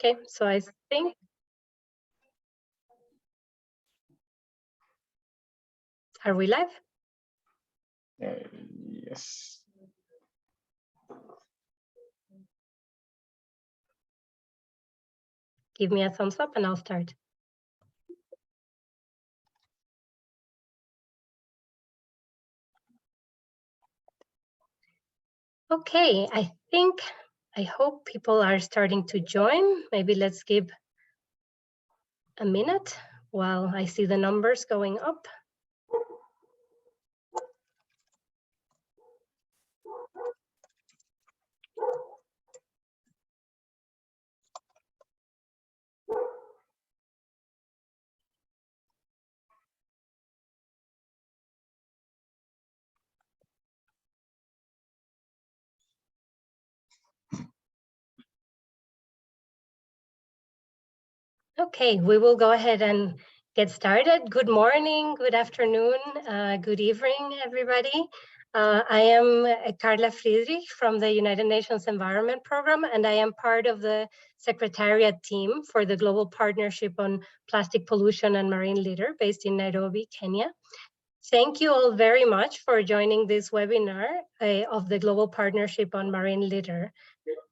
Okay, so I think are we live? Yes. Give me a thumbs up and I'll start. Okay, I hope people are starting to join. Maybe let's give a minute while I see the numbers going up. Okay, we will go ahead and get started. Good morning, good afternoon, good evening, everybody. I am Carla Friedrich from the United Nations Environment Program, and I am part of the Secretariat team for the Global Partnership on Plastic Pollution and Marine Litter based in Nairobi, Kenya. Thank you all very much for joining this webinar of the Global Partnership on Marine Litter.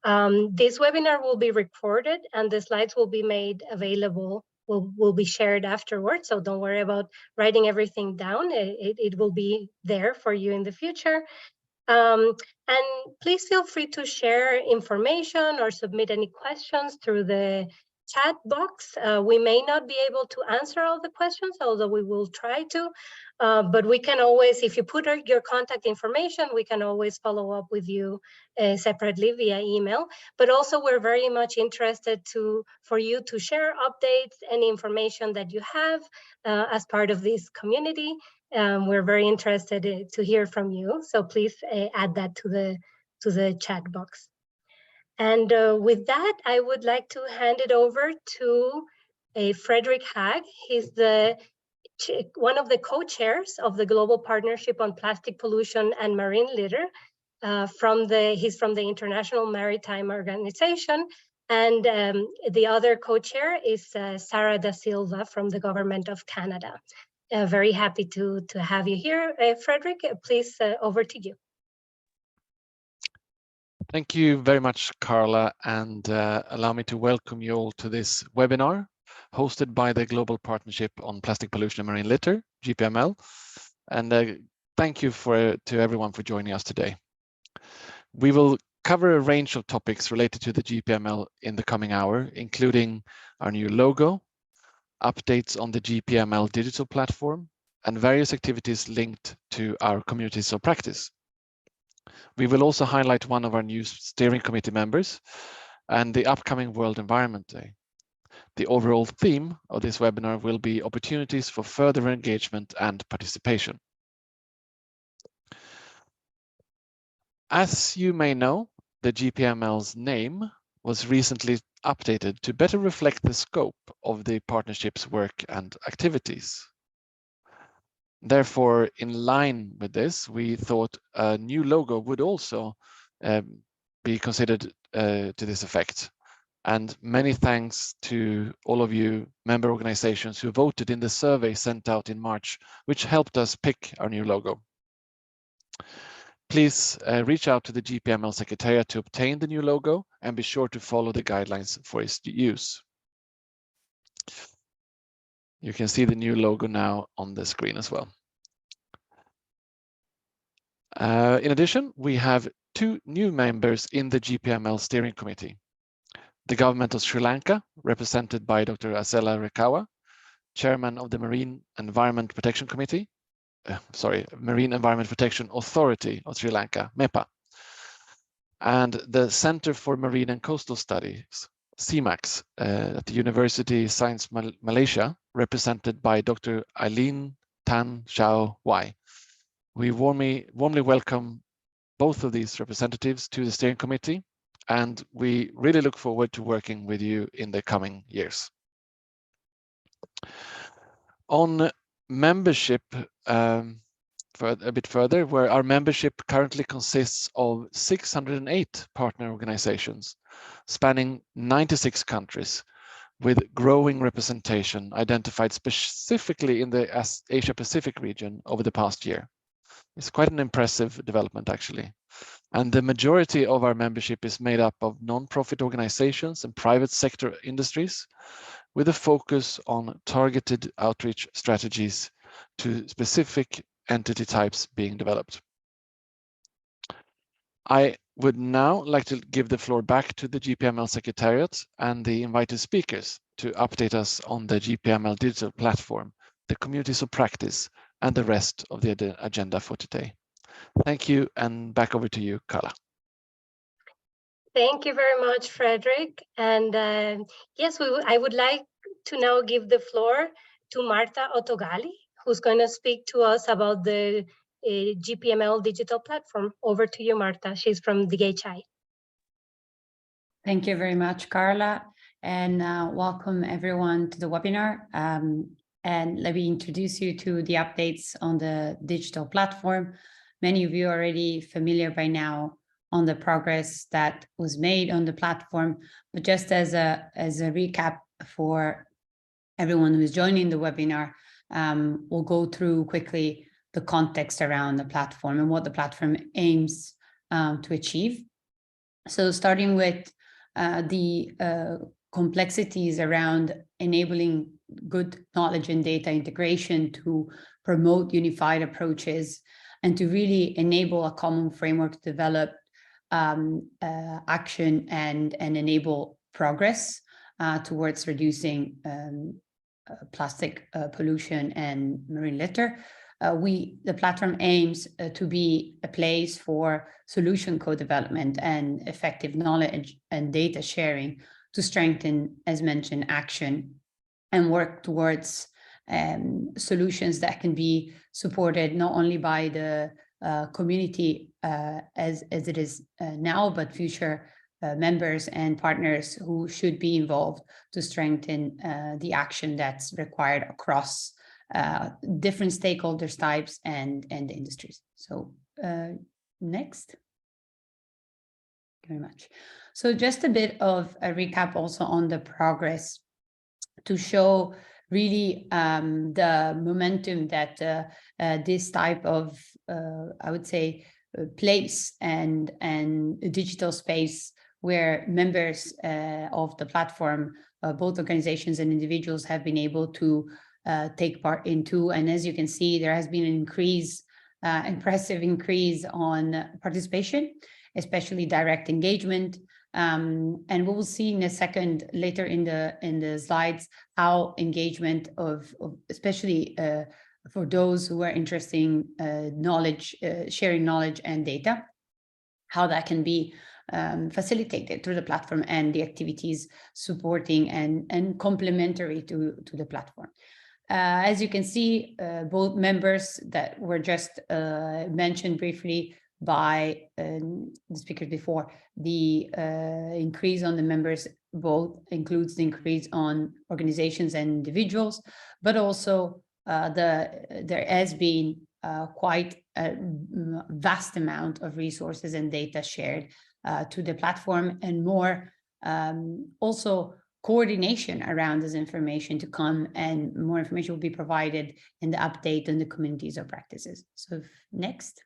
This webinar will be recorded and the slides will be made available, will be shared afterwards. So don't worry about writing everything down. It will be there for you in the future. And please feel free to share information or submit any questions through the chat box. We may not be able to answer all the questions, although we will try to. But we can always, if you put your contact information, we can always follow up with you separately via email. But also, we're very much interested for you to share updates, any information that you have as part of this community. We're very interested to hear from you. So please add that to the chat box. And with that, I would like to hand it over to Frederick Haag. He's one of the co-chairs of the Global Partnership on Plastic Pollution and Marine Litter. He's from the International Maritime Organization. And the other co-chair is Sarah Da Silva from the Government of Canada. Very happy to have you here. Frederick, please, over to you. Thank you very much, Carla, and allow me to welcome you all to this webinar hosted by the Global Partnership on Plastic Pollution and Marine Litter, GPML. And thank you to everyone for joining us today. We will cover a range of topics related to the GPML in the coming hour, including our new logo, updates on the GPML digital platform, and various activities linked to our communities of practice. We will also highlight one of our new steering committee members and the upcoming World Environment Day. The overall theme of this webinar will be opportunities for further engagement and participation. As you may know, the GPML's name was recently updated to better reflect the scope of the partnership's work and activities. Therefore, in line with this, we thought a new logo would also be considered to this effect. And many thanks to all of you member organizations who voted in the survey sent out in March, which helped us pick our new logo. Please reach out to the GPML Secretariat to obtain the new logo and be sure to follow the guidelines for its use. You can see the new logo now on the screen as well. In addition, we have two new members in the GPML steering committee. The government of Sri Lanka, represented by Dr. Asela Rekawa, chairman of the Marine Environment Protection Committee, Marine Environment Protection Authority of Sri Lanka, MEPA, and the Center for Marine and Coastal Studies, CMAX, at the University Science Malaysia, represented by Dr. Eileen Tan Shao Wai. We warmly welcome both of these representatives to the steering committee, and we really look forward to working with you in the coming years. On membership, a bit further, where our membership currently consists of 608 partner organizations spanning 96 countries, with growing representation identified specifically in the Asia-Pacific region over the past year. It's quite an impressive development, actually. And the majority of our membership is made up of non-profit organizations and private sector industries, with a focus on targeted outreach strategies to specific entity types being developed. I would now like to give the floor back to the GPML Secretariat and the invited speakers to update us on the GPML digital platform, the communities of practice, and the rest of the agenda for today. Thank you, and back over to you, Carla. Thank you very much, Frederick. And yes, I would like to now give the floor to Marta Otogali, who's going to speak to us about the GPML digital platform. Over to you, Marta. She's from DHI. Thank you very much, Carla, and welcome everyone to the webinar. And let me introduce you to the updates on the digital platform. Many of you are already familiar by now on the progress that was made on the platform, but just as a recap for everyone who's joining the webinar, we'll go through quickly the context around the platform and what the platform aims to achieve. So starting with the complexities around enabling good knowledge and data integration to promote unified approaches and to really enable a common framework to develop action and enable progress towards reducing plastic pollution and marine litter. The platform aims to be a place for solution co-development and effective knowledge and data sharing to strengthen, as mentioned, action and work towards solutions that can be supported not only by the community as it is now, but future members and partners who should be involved to strengthen the action that's required across different stakeholders types and industries. So next. Thank you very much. So just a bit of a recap also on the progress to show really the momentum that this type of, I would say, place and digital space where members of the platform, both organizations and individuals, have been able to take part into. And as you can see, there has been an increase, impressive increase on participation, especially direct engagement. And we will see in a second later in the slides how engagement of especially for those who are interested in knowledge, sharing knowledge and data, how that can be facilitated through the platform and the activities supporting and complementary to the platform. As you can see, both members that were just mentioned briefly by the speakers before, the increase on the members both includes the increase on organizations and individuals, but also there has been quite a vast amount of resources and data shared to the platform, and more also coordination around this information to come, and more information will be provided in the update on the communities of practices. So next.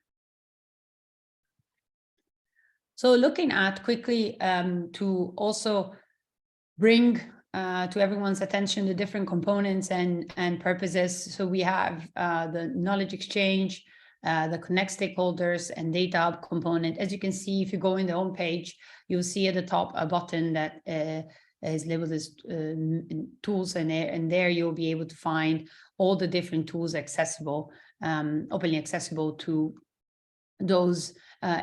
So looking at quickly to also bring to everyone's attention the different components and purposes. So we have the knowledge exchange, the connect stakeholders and data hub component. As you can see, if you go in the home page, you'll see at the top a button that is labeled as tools, and there you'll be able to find all the different tools accessible, openly accessible to those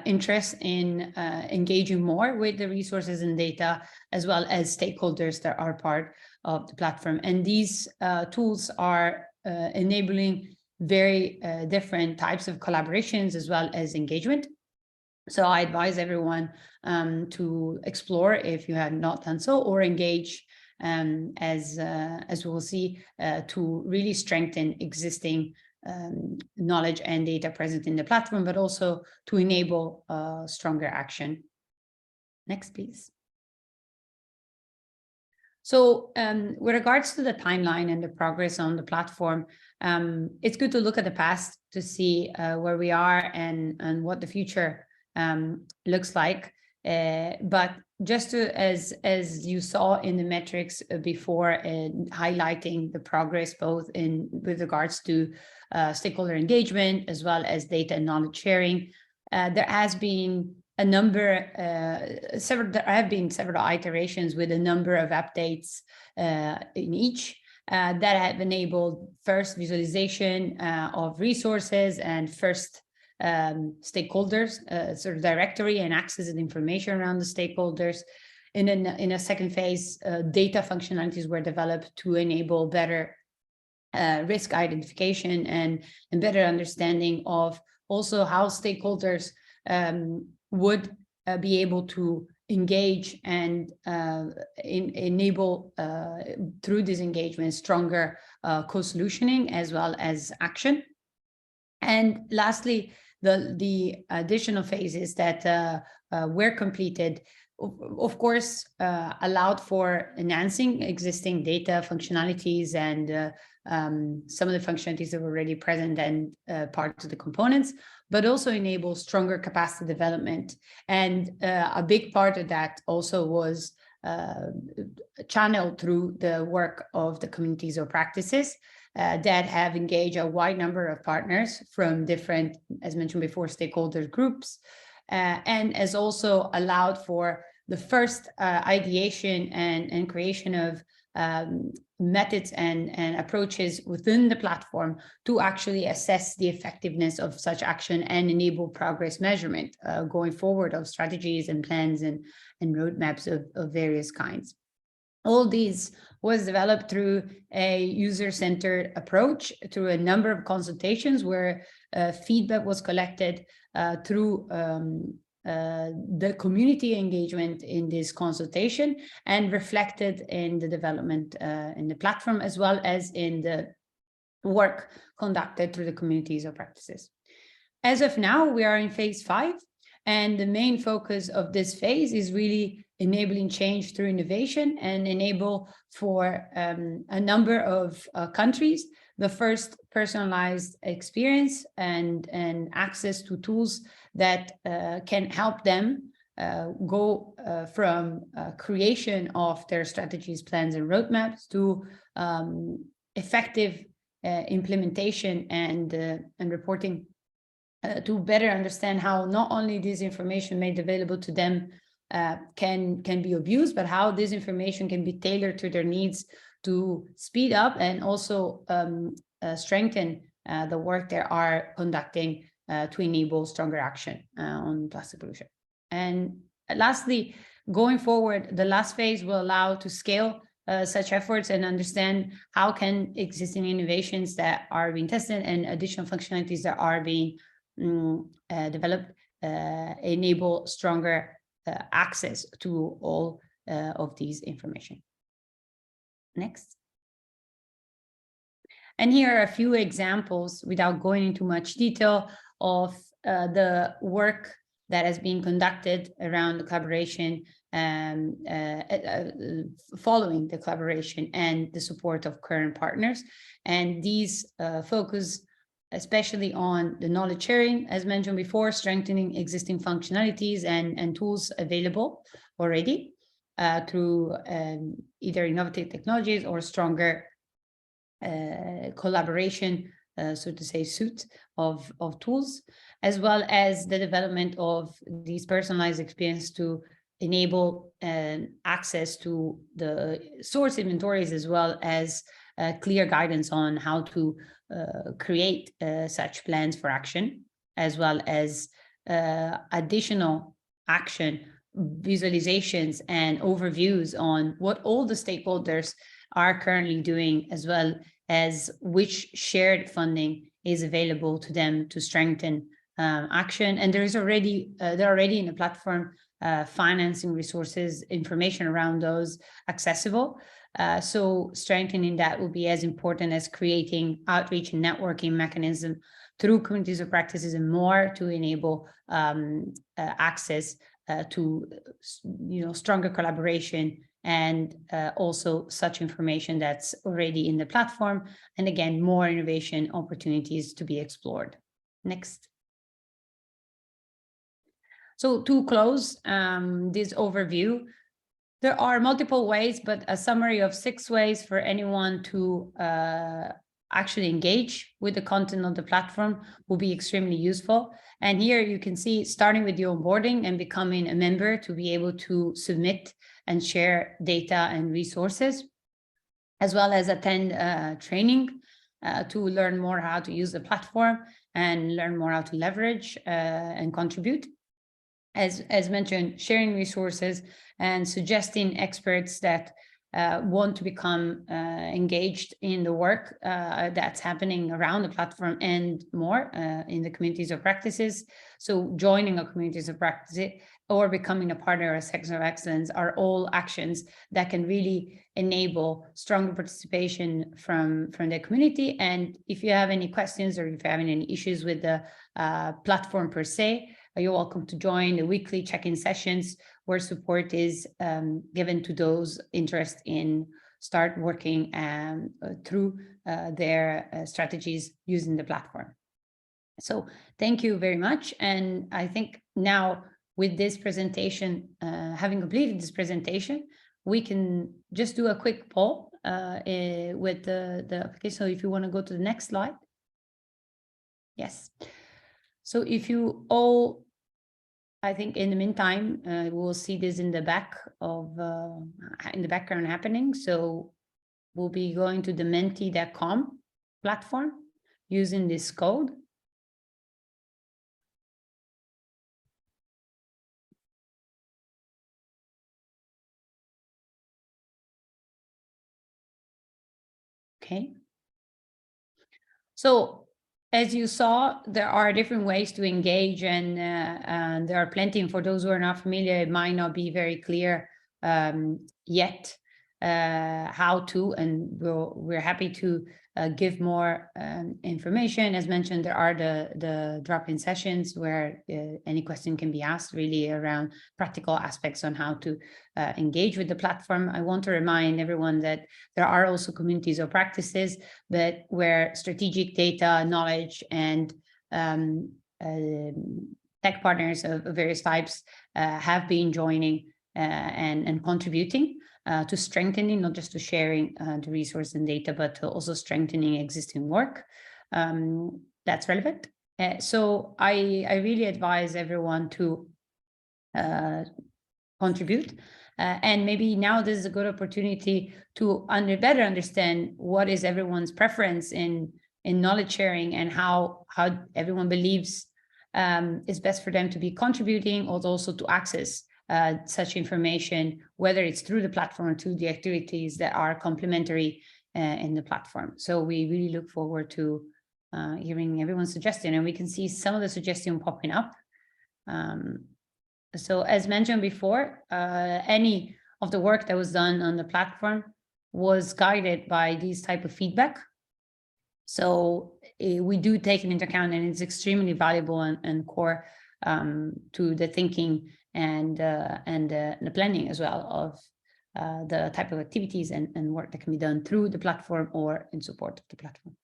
interests in engaging more with the resources and data, as well as stakeholders that are part of the platform. And these tools are enabling very different types of collaborations as well as engagement. So I advise everyone to explore if you have not done so, or engage as we will see to really strengthen existing knowledge and data present in the platform, but also to enable stronger action. Next, please. So with regards to the timeline and the progress on the platform, it's good to look at the past to see where we are and what the future looks like. But just to, as you saw in the metrics before, highlighting the progress both with regards to stakeholder engagement as well as data and knowledge sharing, there has been there have been several iterations with a number of updates in each that have enabled first visualization of resources and first stakeholders, sort of directory and access and information around the stakeholders. And then in a second phase, data functionalities were developed to enable better risk identification and better understanding of also how stakeholders would be able to engage and enable through this engagement stronger co-solutioning as well as action. And lastly, the additional phases that were completed, of course, allowed for enhancing existing data functionalities and some of the functionalities that were already present and part of the components, but also enable stronger capacity development. And a big part of that also was channeled through the work of the communities or practices that have engaged a wide number of partners from different, as mentioned before, stakeholder groups, and has also allowed for the first ideation and creation of methods and approaches within the platform to actually assess the effectiveness of such action and enable progress measurement going forward of strategies and plans and roadmaps of various kinds. All these was developed through a user-centered approach, through a number of consultations where feedback was collected through the community engagement in this consultation and reflected in the development in the platform, as well as in the work conducted through the communities or practices. As of now, we are in phase 5, and the main focus of this phase is really enabling change through innovation and enable for a number of countries the first personalized experience and access to tools that can help them go from creation of their strategies, plans, and roadmaps to effective implementation and reporting to better understand how not only this information made available to them can be abused, but how this information can be tailored to their needs to speed up and also strengthen the work they are conducting to enable stronger action on plastic pollution. And lastly, going forward, the last phase will allow to scale such efforts and understand how can existing innovations that are being tested and additional functionalities that are being developed enable stronger access to all of these information. Next. And here are a few examples, without going into much detail, of the work that has been conducted around the collaboration and following the collaboration and the support of current partners. And these focus especially on the knowledge sharing, as mentioned before, strengthening existing functionalities and tools available already through either innovative technologies or stronger collaboration, so to say, suite of tools, as well as the development of these personalized experience to enable access to the source inventories, as well as clear guidance on how to create such plans for action, as well as additional action visualizations and overviews on what all the stakeholders are currently doing, as well as which shared funding is available to them to strengthen action. And they're already in the platform financing resources, information around those accessible. So strengthening that will be as important as creating outreach and networking mechanism through communities of practices and more to enable access to stronger collaboration and also such information that's already in the platform. And again, more innovation opportunities to be explored. Next. So to close this overview, there are multiple ways, but a summary of 6 ways for anyone to actually engage with the content of the platform will be extremely useful. And here you can see, starting with the onboarding and becoming a member to be able to submit and share data and resources, as well as attend training to learn more how to use the platform and learn more how to leverage and contribute. As mentioned, sharing resources and suggesting experts that want to become engaged in the work that's happening around the platform and more in the communities of practices. So joining a communities of practice or becoming a partner of Centers of Excellence are all actions that can really enable stronger participation from the community. And if you have any questions or if you're having any issues with the platform per se, you're welcome to join the weekly check-in sessions where support is given to those interested in start working through their strategies using the platform. So thank you very much. And I think now with this presentation, having completed this presentation, we can just do a quick poll with the application. So if you want to go to the next slide. Yes. So if you all, I think in the meantime, we'll see this in the background happening. So we'll be going to the menti.com platform using this code. Okay. So as you saw, there are different ways to engage, and there are plenty. For those who are not familiar, it might not be very clear yet how to, and we're happy to give more information. As mentioned, there are the drop-in sessions where any question can be asked really around practical aspects on how to engage with the platform. I want to remind everyone that there are also communities or practices, but where strategic data, knowledge, and tech partners of various types have been joining and contributing to strengthening, not just to sharing the resource and data, but to also strengthening existing work that's relevant. So I really advise everyone to contribute. And maybe now this is a good opportunity to better understand what is everyone's preference in knowledge sharing and how everyone believes is best for them to be contributing, or also to access such information, whether it's through the platform or through the activities that are complementary in the platform. So we really look forward to hearing everyone's suggestion, and we can see some of the suggestions popping up. So as mentioned before, any of the work that was done on the platform was guided by these type of feedback. So we do take it into account, and it's extremely valuable and core to the thinking and the planning as well of the type of activities and work that can be done through the platform or in support of the platform.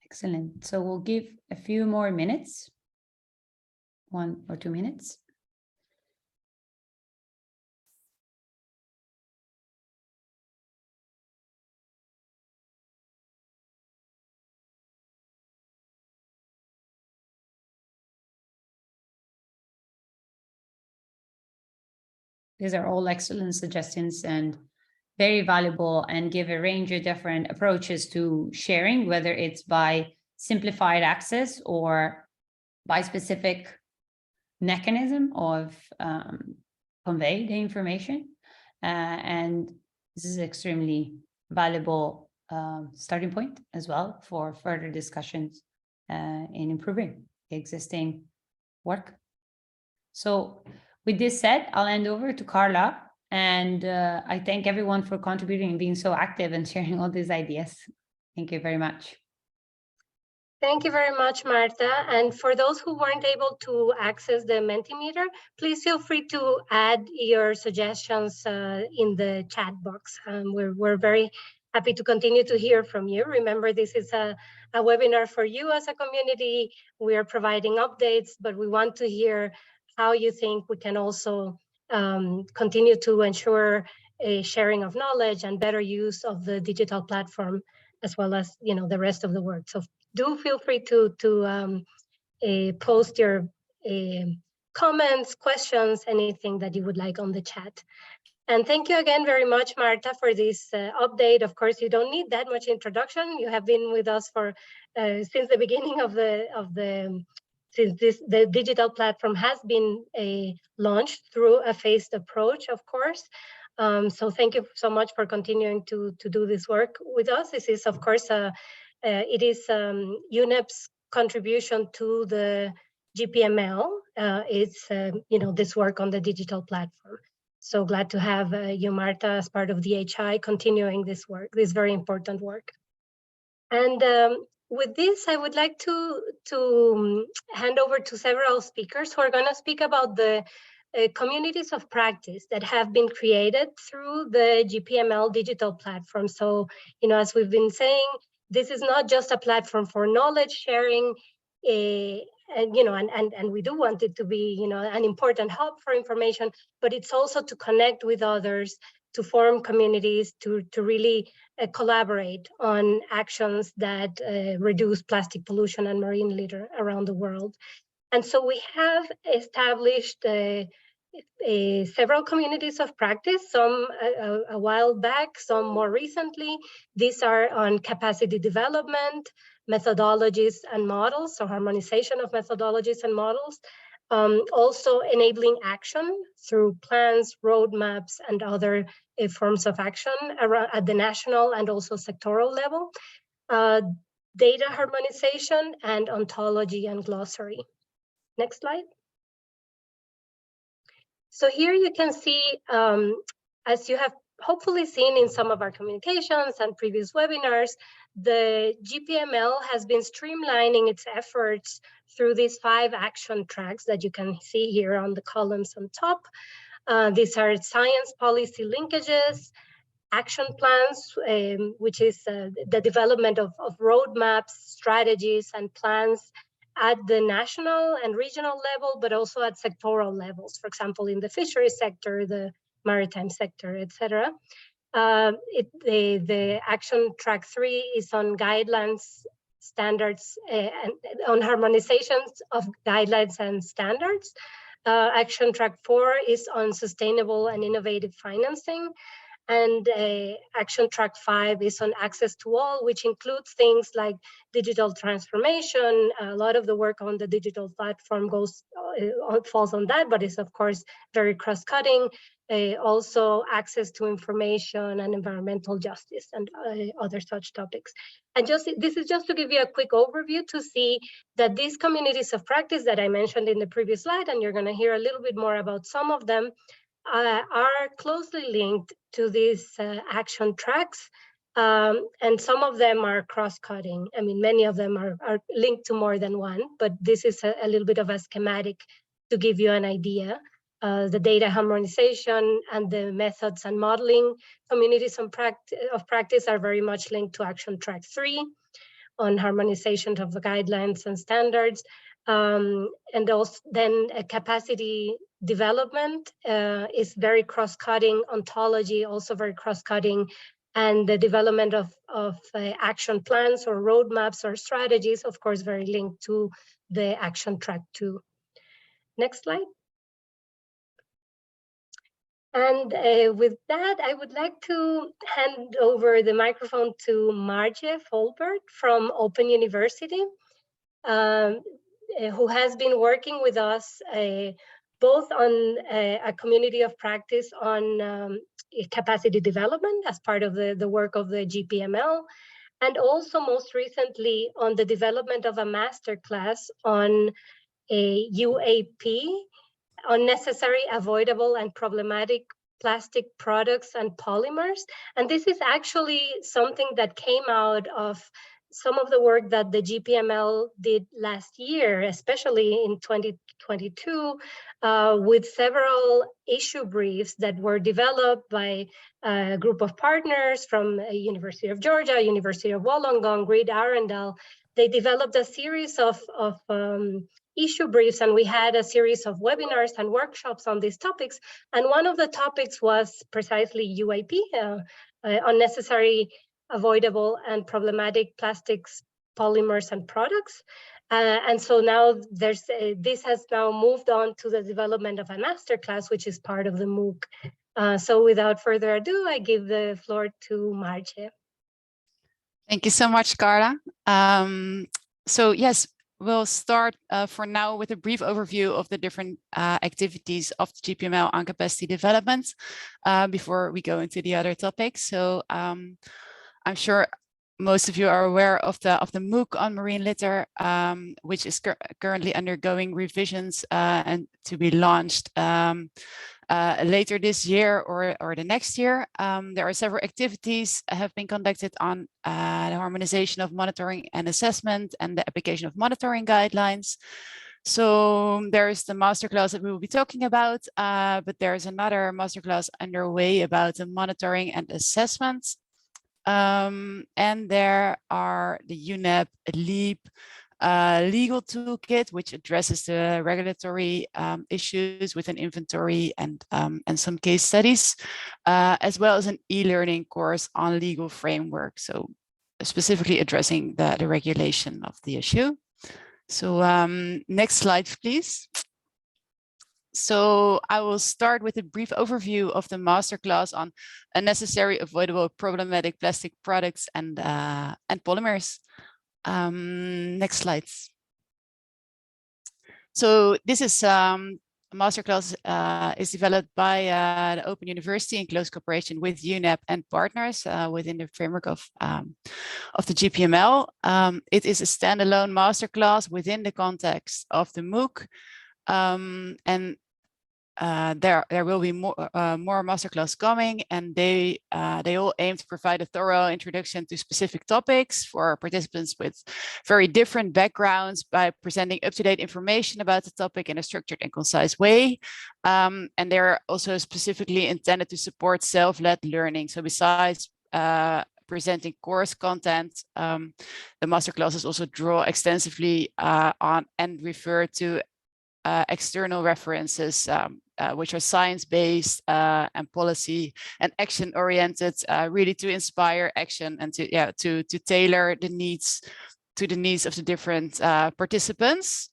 Excellent. So we'll give a few more minutes, 1 or 2 minutes. These are all excellent suggestions and very valuable, and give a range of different approaches to sharing, whether it's by simplified access or by specific mechanism of convey the information. And this is extremely valuable starting point as well for further discussions in improving the existing work. So with this said, I'll hand over to Carla, and I thank everyone for contributing and being so active and sharing all these ideas. Thank you very much. Thank you very much, Marta. And for those who weren't able to access the Mentimeter, please feel free to add your suggestions in the chat box. We're very happy to continue to hear from you. Remember, this is a webinar for you as a community. We are providing updates, but we want to hear how you think we can also continue to ensure a sharing of knowledge and better use of the digital platform, as well as the rest of the work. So do feel free to post your comments, questions, anything that you would like on the chat. And thank you again very much, Marta, for this update. Of course, you don't need that much introduction. You have been with us for since the beginning of the digital platform has been launched through a phased approach, of course. So thank you so much for continuing to do this work with us. This is, of course, it is UNEP's contribution to the GPML. It's this work on the digital platform. So glad to have you, Marta, as part of DHI, continuing this work, this very important work. And with this, I would like to hand over to several speakers who are going to speak about the communities of practice that have been created through the GPML digital platform. So, as we've been saying, this is not just a platform for knowledge sharing, and we do want it to be, an important hub for information, but it's also to connect with others, to form communities, to really collaborate on actions that reduce plastic pollution and marine litter around the world. And so we have established several communities of practice, some a while back, some more recently. These are on capacity development, methodologies and models, so harmonization of methodologies and models, also enabling action through plans, roadmaps, and other forms of action at the national and also sectoral level, data harmonization, and ontology and glossary. Next slide. So here you can see, as you have hopefully seen in some of our communications and previous webinars, the GPML has been streamlining its efforts through these 5 action tracks that you can see here on the columns on top. These are science policy linkages, action plans, which is the development of roadmaps, strategies, and plans at the national and regional level, but also at sectoral levels, for example, in the fisheries sector, the maritime sector, etc. The action track 3 is on guidelines, standards, and on harmonizations of guidelines and standards. Action track 4 is on sustainable and innovative financing. And action track 5 is on access to all, which includes things like digital transformation. A lot of the work on the digital platform falls on that, but is of course very cross-cutting. Also access to information and environmental justice and other such topics. And this is just to give you a quick overview to see that these communities of practice that I mentioned in the previous slide, and you're going to hear a little bit more about some of them, are closely linked to these action tracks, and some of them are cross-cutting. I mean, many of them are linked to more than one, but this is a little bit of a schematic to give you an idea. The data harmonization and the methods and modeling communities of practice are very much linked to action track 3 on harmonization of the guidelines and standards. And also then capacity development is very cross-cutting, ontology also very cross-cutting, and the development of action plans or roadmaps or strategies, of course, very linked to the action track 2. Next slide. And with that, I would like to hand over the microphone to Marje Folbert from Open University, who has been working with us both on a community of practice on capacity development as part of the work of the GPML, and also most recently on the development of a masterclass on a UAP, unnecessary, avoidable, and problematic plastic products and polymers. And this is actually something that came out of some of the work that the GPML did last year, especially in 2022, with several issue briefs that were developed by a group of partners from University of Georgia, University of Wollongong, Grid Arundel. They developed a series of issue briefs, and we had a series of webinars and workshops on these topics. And one of the topics was precisely UAP, unnecessary, avoidable, and problematic plastics, polymers, and products. And so now this has now moved on to the development of a masterclass, which is part of the MOOC. So without further ado, I give the floor to Marce. Thank you so much, Carla. So yes, we'll start for now with a brief overview of the different activities of the GPML on capacity development before we go into the other topics. So I'm sure most of you are aware of the MOOC on marine litter, which is currently undergoing revisions and to be launched later this year or the next year. There are several activities have been conducted on the harmonization of monitoring and assessment and the application of monitoring guidelines. So there is the masterclass that we will be talking about, but there is another masterclass underway about the monitoring and assessment. And there are the UNEP LEAP legal toolkit, which addresses the regulatory issues with an inventory and some case studies, as well as an e-learning course on legal framework. So specifically addressing the regulation of the issue. So next slide, please. So I will start with a brief overview of the masterclass on unnecessary, avoidable, problematic plastic products and polymers. Next slides. So this is masterclass is developed by the Open University in close cooperation with UNEP and partners within the framework of the GPML. It is a standalone masterclass within the context of the MOOC. And there will be more masterclass coming, and they all aim to provide a thorough introduction to specific topics for participants with very different backgrounds by presenting up-to-date information about the topic in a structured and concise way. And they're also specifically intended to support self-led learning. So besides presenting course content, the masterclasses also draw extensively on and refer to external references, which are science-based and policy and action-oriented, really to inspire action and to tailor the needs to the needs of the different participants.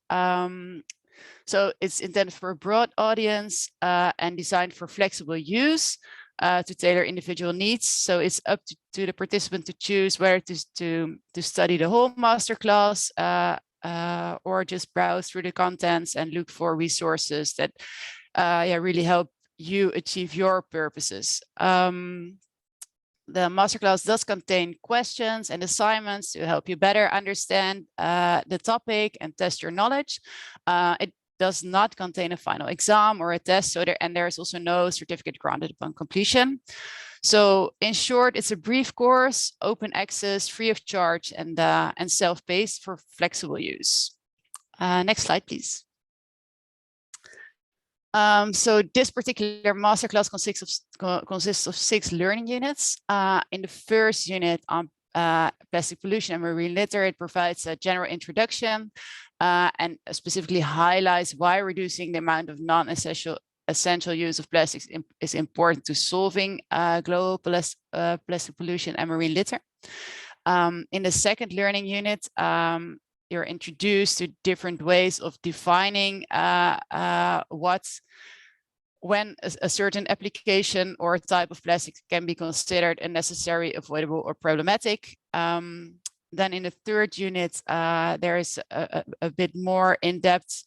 So it's intended for a broad audience and designed for flexible use to tailor individual needs. So it's up to the participant to choose whether to study the whole masterclass or just browse through the contents and look for resources that really help you achieve your purposes. The masterclass does contain questions and assignments to help you better understand the topic and test your knowledge. It does not contain a final exam or a test, and there is also no certificate granted upon completion. So in short, it's a brief course, open access, free of charge, and self-paced for flexible use. Next slide, please. So this particular masterclass consists of 6 learning units. In the first unit on plastic pollution and marine litter, it provides a general introduction and specifically highlights why reducing the amount of non-essential use of plastics is important to solving global plastic pollution and marine litter. In the second learning unit, you're introduced to different ways of defining when a certain application or type of plastic can be considered unnecessary, avoidable, or problematic. Then in the third unit, there is a bit more in-depth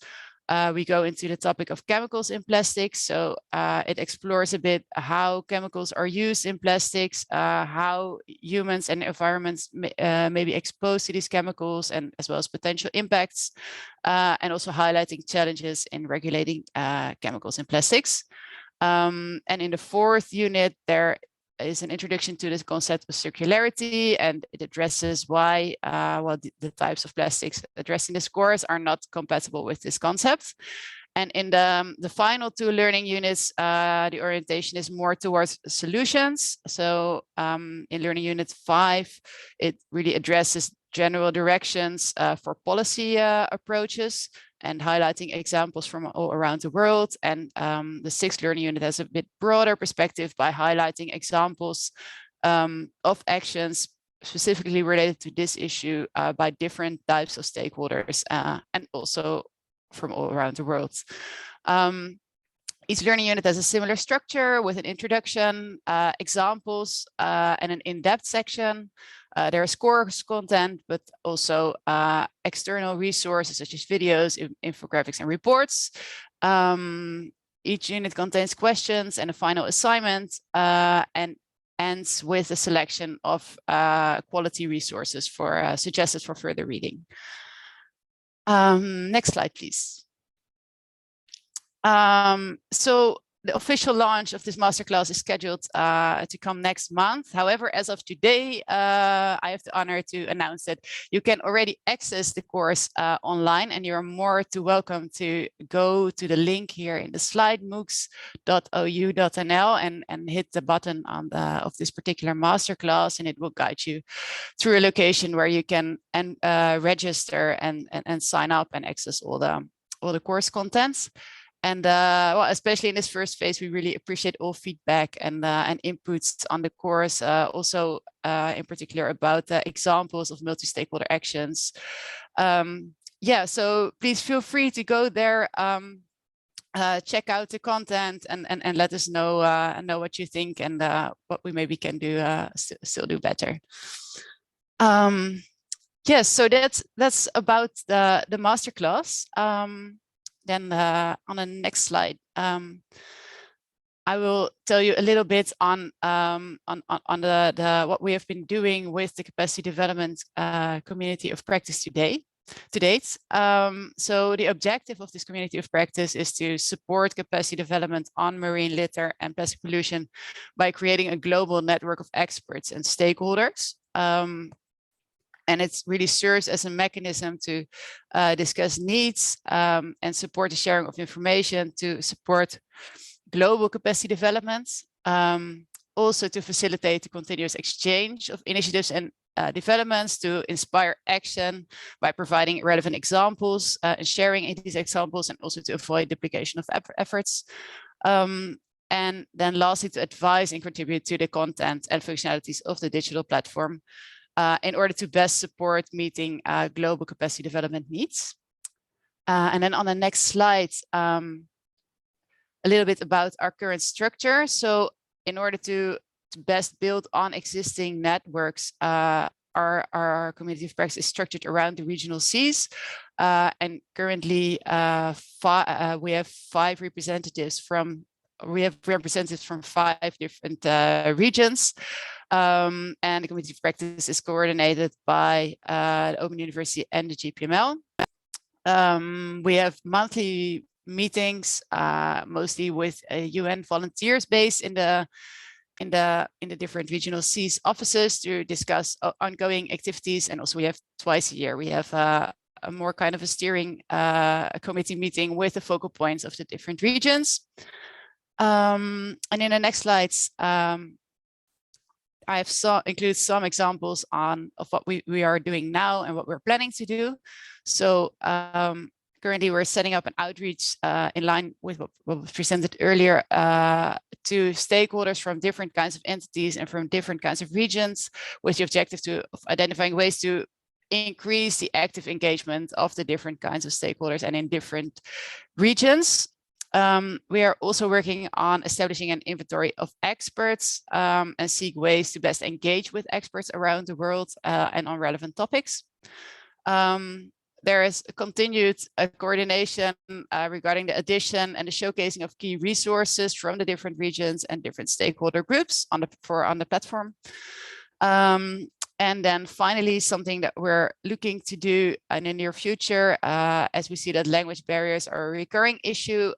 We go into the topic of chemicals in plastics. So it explores a bit how chemicals are used in plastics, how humans and environments may be exposed to these chemicals, and as well as potential impacts, and also highlighting challenges in regulating chemicals in plastics. And in the fourth unit, there is an introduction to this concept of circularity, and it addresses why well, the types of plastics addressed in this course are not compatible with this concept. And in the final two learning units, the orientation is more towards solutions. So in learning unit 5, it really addresses general directions for policy approaches and highlighting examples from all around the world. And the 6th learning unit has a bit broader perspective by highlighting examples of actions specifically related to this issue by different types of stakeholders and also from all around the world. Each learning unit has a similar structure with an introduction, examples, and an in-depth section. There is course content, but also external resources such as videos, infographics, and reports. Each unit contains questions and a final assignment, and ends with a selection of quality resources for suggested for further reading. Next slide, please. So the official launch of this masterclass is scheduled to come next month. However, as of today, I have the honor to announce that you can already access the course online, and you're more than welcome to go to the link here in the slide, moocs.ou.nl, and hit the button on of this particular masterclass, and it will guide you through a location where you can register and sign up and access all the course contents. And well, especially in this first phase, we really appreciate all feedback and inputs on the course, also in particular about the examples of multi-stakeholder actions. Yeah, so please feel free to go there, check out the content, and let us know what you think and what we maybe can do still do better. Yes, so that's about the masterclass. Then on the next slide, I will tell you a little bit on what we have been doing with the capacity development community of practice to date. So the objective of this community of practice is to support capacity development on marine litter and plastic pollution by creating a global network of experts and stakeholders. And it really serves as a mechanism to discuss needs and support the sharing of information to support global capacity development. Also to facilitate the continuous exchange of initiatives and developments, to inspire action by providing relevant examples and sharing these examples, and also to avoid duplication of efforts. And then lastly, to advise and contribute to the content and functionalities of the digital platform in order to best support meeting global capacity development needs. And then on the next slide, a little bit about our current structure. So in order to best build on existing networks, our community of practice is structured around the regional Cs. And currently we have representatives from 5 different regions. And the community of practice is coordinated by the Open University and the GPML. We have monthly meetings, mostly with UN volunteers based in the different regional Cs offices to discuss ongoing activities. And also we have twice a year, we have a more kind of a steering committee meeting with the focal points of the different regions. And in the next slides, I have include some examples of what we are doing now and what we're planning to do. So currently we're setting up an outreach in line with what was presented earlier to stakeholders from different kinds of entities and from different kinds of regions, with the objective of identifying ways to increase the active engagement of the different kinds of stakeholders and in different regions. We are also working on establishing an inventory of experts and seek ways to best engage with experts around the world and on relevant topics. there is a continued coordination regarding the addition and the showcasing of key resources from the different regions and different stakeholder groups on the platform. And then finally, something that we're looking to do in the near future, as we see that language barriers are a recurring issue,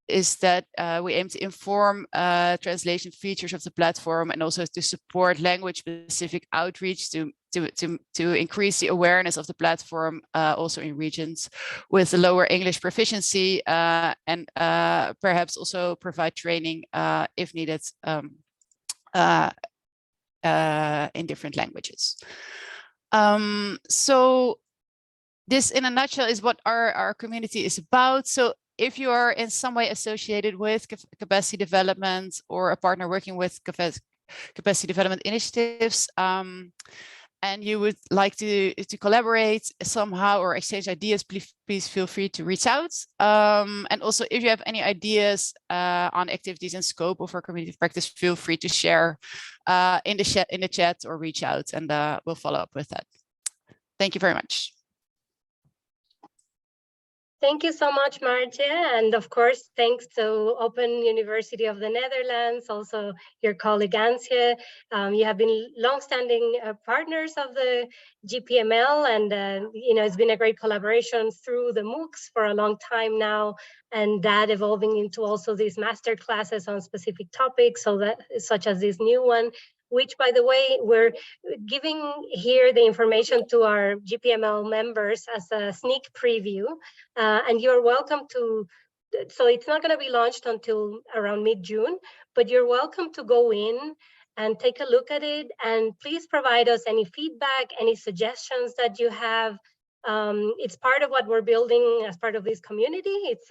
is that we aim to inform translation features of the platform and also to support language-specific outreach to increase the awareness of the platform also in regions with a lower English proficiency and perhaps also provide training if needed in different languages. So this in a nutshell is what our community is about. So if you are in some way associated with capacity development or a partner working with capacity development initiatives, and you would like to collaborate somehow or exchange ideas, please feel free to reach out. And also, if you have any ideas on activities and scope of our community of practice, feel free to share in the chat or reach out, and we'll follow up with that. Thank you very much. Thank you so much, Martje. And of course, thanks to Open University of the Netherlands, also your colleague Ansje. You have been longstanding partners of the GPML, and it's been a great collaboration through the MOOCs for a long time now, and that evolving into also these master classes on specific topics, such as this new one, which, by the way, we're giving here the information to our GPML members as a sneak preview. And you're welcome to, so it's not going to be launched until around mid-June, but you're welcome to go in and take a look at it. And please provide us any feedback, any suggestions that you have. It's part of what we're building as part of this community. It's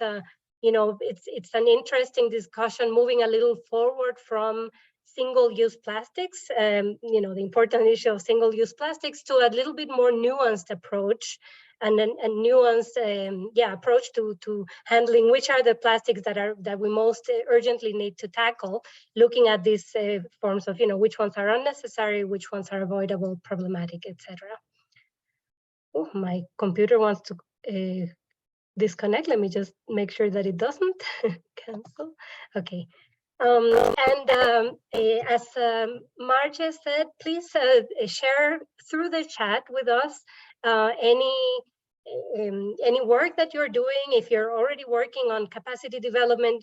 it's an interesting discussion moving a little forward from single-use plastics, the important issue of single-use plastics, to a little bit more nuanced approach and a nuanced approach to handling which are the plastics that we most urgently need to tackle, looking at these forms of which ones are unnecessary, which ones are avoidable, problematic, etc. Oh, my computer wants to disconnect. Let me just make sure that it doesn't cancel. Okay. As Martje said, please share through the chat with us any work that you're doing. If you're already working on capacity development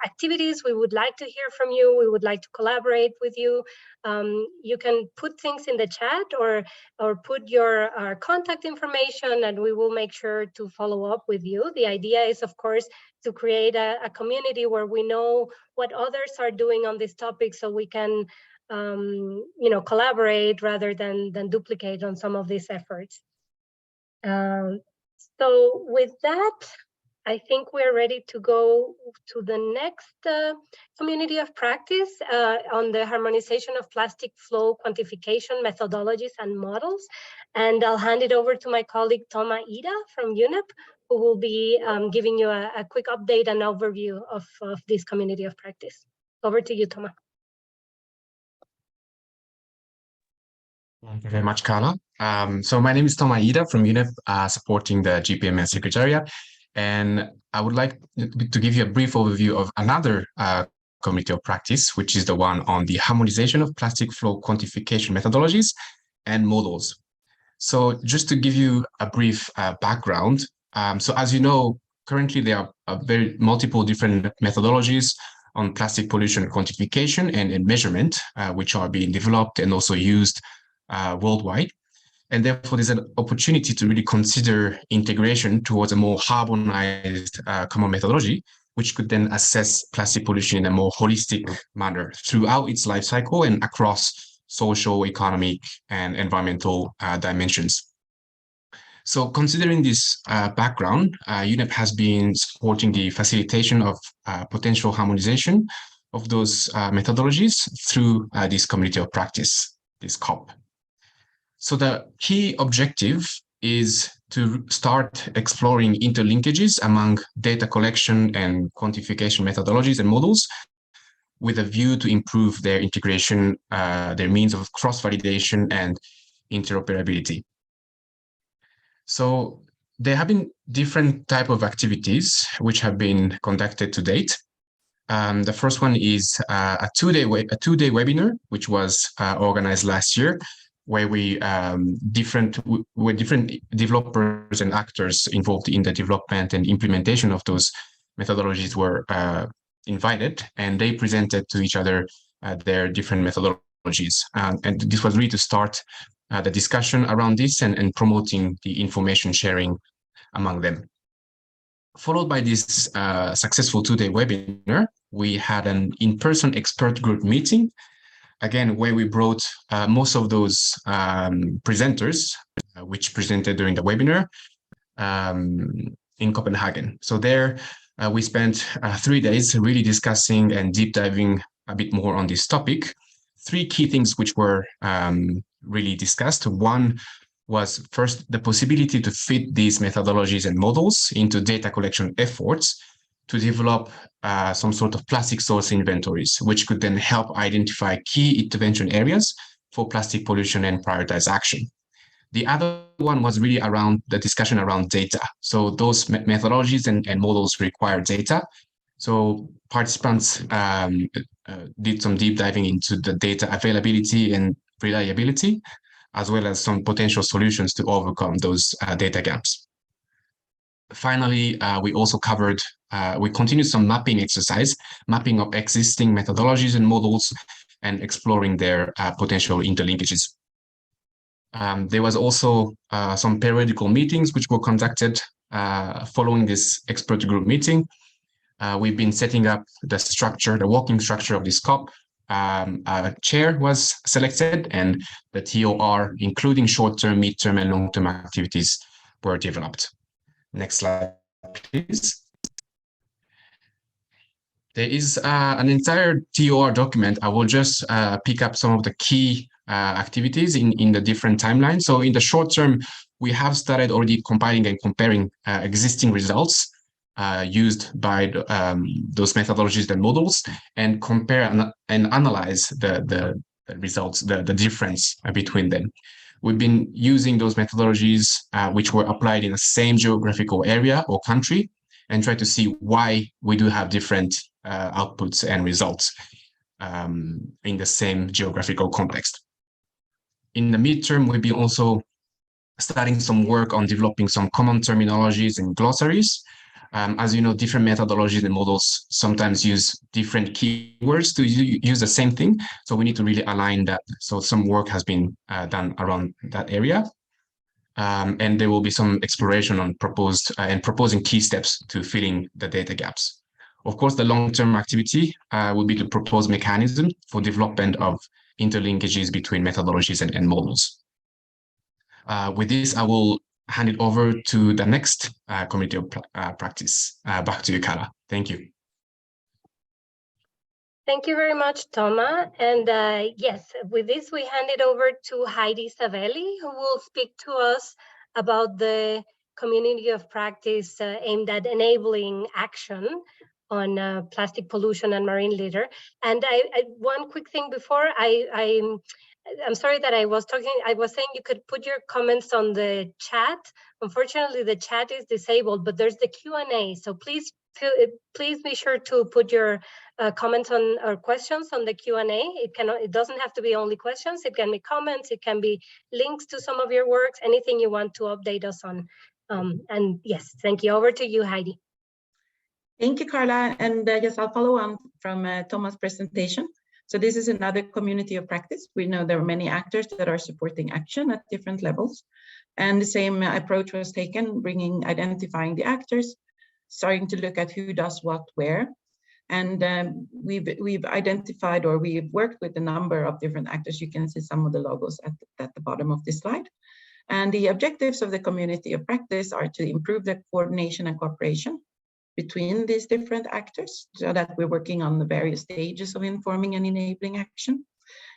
activities, we would like to hear from you. We would like to collaborate with you. You can put things in the chat or put our contact information, and we will make sure to follow up with you. The idea is, of course, to create a community where we know what others are doing on this topic, so we can collaborate rather than duplicate on some of these efforts. So with that, I think we're ready to go to the next community of practice on the harmonization of plastic flow quantification methodologies and models. And I'll hand it over to my colleague Toma Ida from UNEP, who will be giving you a quick update and overview of this community of practice. Over to you, Toma. Thank you very much, Carla. So my name is Toma Ida from UNEP, supporting the GPML Secretariat. And I would like to give you a brief overview of another community of practice, which is the one on the harmonization of plastic flow quantification methodologies and models. So just to give you a brief background, so as you know, currently there are very multiple different methodologies on plastic pollution quantification and measurement, which are being developed and also used worldwide. And therefore, there's an opportunity to really consider integration towards a more harmonized common methodology, which could then assess plastic pollution in a more holistic manner throughout its life cycle and across social, economic, and environmental dimensions. So considering this background, UNEP has been supporting the facilitation of potential harmonization of those methodologies through this community of practice, this COP. So the key objective is to start exploring interlinkages among data collection and quantification methodologies and models with a view to improve their integration, their means of cross-validation and interoperability. So there have been different type of activities which have been conducted to date. The first one is a two-day webinar, which was organized last year, where different developers and actors involved in the development and implementation of those methodologies were invited, and they presented to each other their different methodologies. And this was really to start the discussion around this and promoting the information sharing among them. Followed by this successful two-day webinar, we had an in-person expert group meeting, again, where we brought most of those presenters, which presented during the webinar in Copenhagen. So there we spent 3 days really discussing and deep diving a bit more on this topic. 3 key things which were really discussed. One was first the possibility to fit these methodologies and models into data collection efforts to develop some sort of plastic source inventories, which could then help identify key intervention areas for plastic pollution and prioritize action. The other one was really around the discussion around data. So those methodologies and models require data. So participants did some deep diving into the data availability and reliability, as well as some potential solutions to overcome those data gaps. Finally, we also covered, we continued some mapping exercise, mapping of existing methodologies and models and exploring their potential interlinkages. There was also some periodical meetings which were conducted following this expert group meeting. We've been setting up the structure, the working structure of this COP. A chair was selected and the TOR, including short-term, mid-term, and long-term activities were developed. Next slide, please. There is an entire TOR document. I will just pick up some of the key activities in the different timelines. So in the short term, we have started already compiling and comparing existing results used by those methodologies and models, and compare and analyze the results, the difference between them. We've been using those methodologies which were applied in the same geographical area or country, and try to see why we do have different outputs and results in the same geographical context. In the midterm, we've been also starting some work on developing some common terminologies and glossaries. As you know, different methodologies and models sometimes use different keywords to use the same thing. So we need to really align that. So some work has been done around that area. And there will be some exploration on proposing key steps to filling the data gaps. Of course, the long-term activity will be to propose mechanisms for development of interlinkages between methodologies and models. With this, I will hand it over to the next community of practice. Back to you, Carla. Thank you. Thank you very much, Toma. And yes, with this, we hand it over to Heidi Savelli, who will speak to us about the community of practice aimed at enabling action on plastic pollution and marine litter. And one quick thing before, I'm sorry that I was saying you could put your comments on the chat. Unfortunately, the chat is disabled, but there's the Q&A. So please be sure to put your comments on or questions on the Q&A. It doesn't have to be only questions. It can be comments. It can be links to some of your works, anything you want to update us on. And yes, thank you. Over to you, Heidi. Thank you, Carla. And yes, I'll follow on from Toma's presentation. So this is another community of practice. We know there are many actors that are supporting action at different levels. And the same approach was taken, identifying the actors, starting to look at who does what where. And we've identified, or we've worked with a number of different actors. You can see some of the logos at the bottom of this slide. And the objectives of the community of practice are to improve the coordination and cooperation between these different actors, so that we're working on the various stages of informing and enabling action.